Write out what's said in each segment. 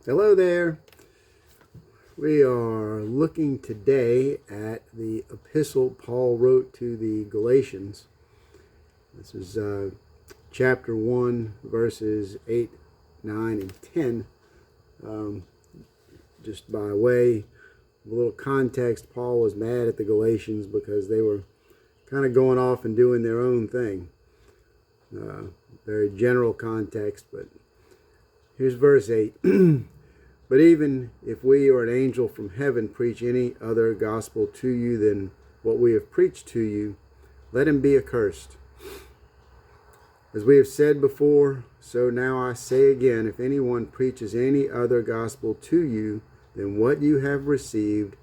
Hello there. We are looking today at the epistle Paul wrote to the Galatians. This is chapter 1, verses 8, 9, and 10. Just by way of a little context, Paul was mad at the Galatians because they were kind of going off and doing their own thing. Very general context, but here's verse 8. But even if we or an angel from heaven preach any other gospel to you than what we have preached to you, let him be accursed. As we have said before, so now I say again, if anyone preaches any other gospel to you than what you have received,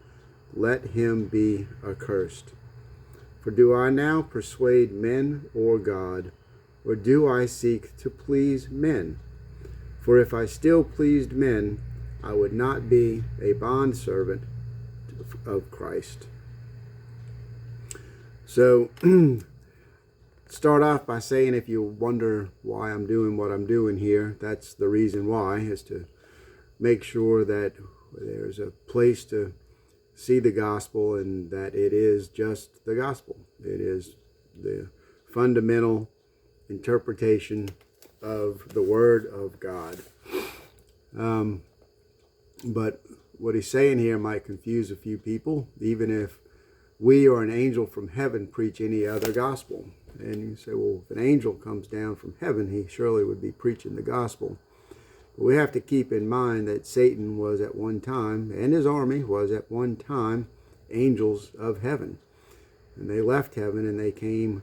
let him be accursed. For do I now persuade men or God, or do I seek to please men? For if I still pleased men, I would not be a bondservant of Christ. So, start off by saying, if you wonder why I'm doing what I'm doing here, that's the reason why, is to make sure that there's a place to see the gospel and that it is just the gospel. It is the fundamental interpretation of the Word of God. But what he's saying here might confuse a few people, even if we or an angel from heaven preach any other gospel. And you say, well, if an angel comes down from heaven, he surely would be preaching the gospel. But we have to keep in mind that Satan was at one time, and his army was at one time, angels of heaven. And they left heaven and they came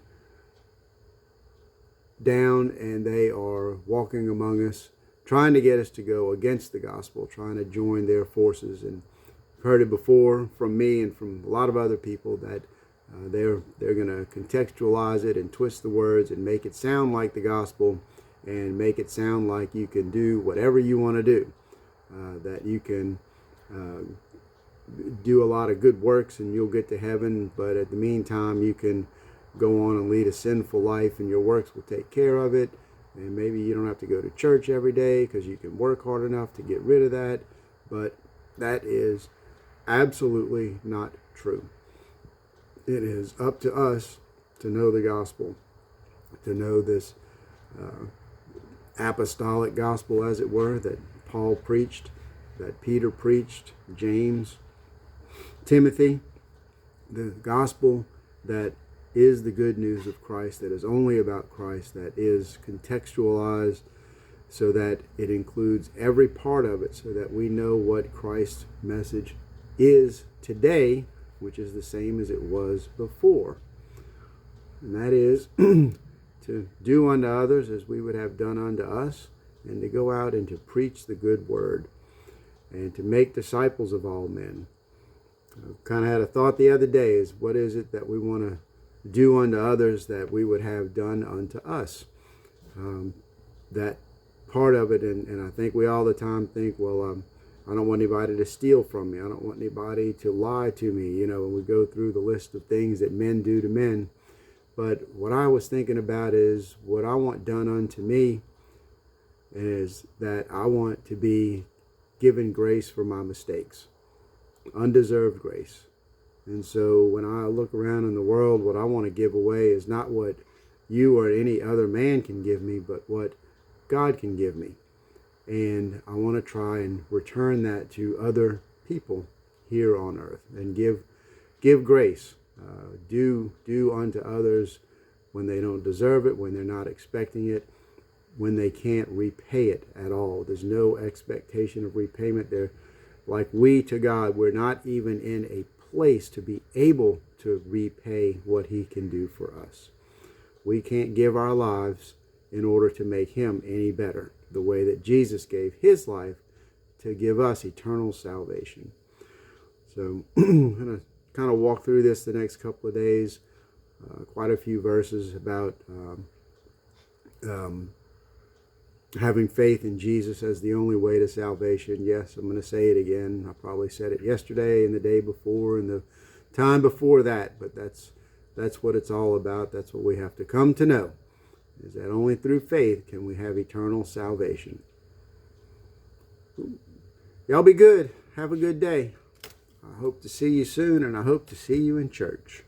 down and they are walking among us, trying to get us to go against the gospel, trying to join their forces. And I've heard it before from me and from a lot of other people that they're going to contextualize it and twist the words and make it sound like the gospel and make it sound like you can do whatever you want to do, that you can do a lot of good works and you'll get to heaven, but at the meantime you can go on and lead a sinful life and your works will take care of it. And maybe you don't have to go to church every day because you can work hard enough to get rid of that. But that is absolutely not true. It is up to us to know the gospel, to know this apostolic gospel, as it were, that Paul preached, that Peter preached, James, Timothy, the gospel that is the good news of Christ, that is only about Christ, that is contextualized so that it includes every part of it, so that we know what Christ's message is today, which is the same as it was before. And that is to do unto others as we would have done unto us, and to go out and to preach the good word, and to make disciples of all men. I kind of had a thought the other day, is what is it that we want to do unto others that we would have done unto us? That part of it, and I think we all the time think, well, I don't want anybody to steal from me. I don't want anybody to lie to me. You know, when we go through the list of things that men do to men. But what I was thinking about is what I want done unto me is that I want to be given grace for my mistakes, undeserved grace. And so when I look around in the world, what I want to give away is not what you or any other man can give me, but what God can give me. And I want to try and return that to other people here on earth and give grace. Do unto others when they don't deserve it, when they're not expecting it, when they can't repay it at all. There's no expectation of repayment. They're like we to God. We're not even in a place to be able to repay what he can do for us. We can't give our lives in order to make him any better, the way that Jesus gave his life to give us eternal salvation. So I'm going to kind of walk through this the next couple of days, quite a few verses about having faith in Jesus as the only way to salvation. Yes, I'm going to say it again. I probably said it yesterday and the day before and the time before that, but that's what it's all about. That's what we have to come to know, is that only through faith can we have eternal salvation. Y'all be good. Have a good day. I hope to see you soon, and I hope to see you in church.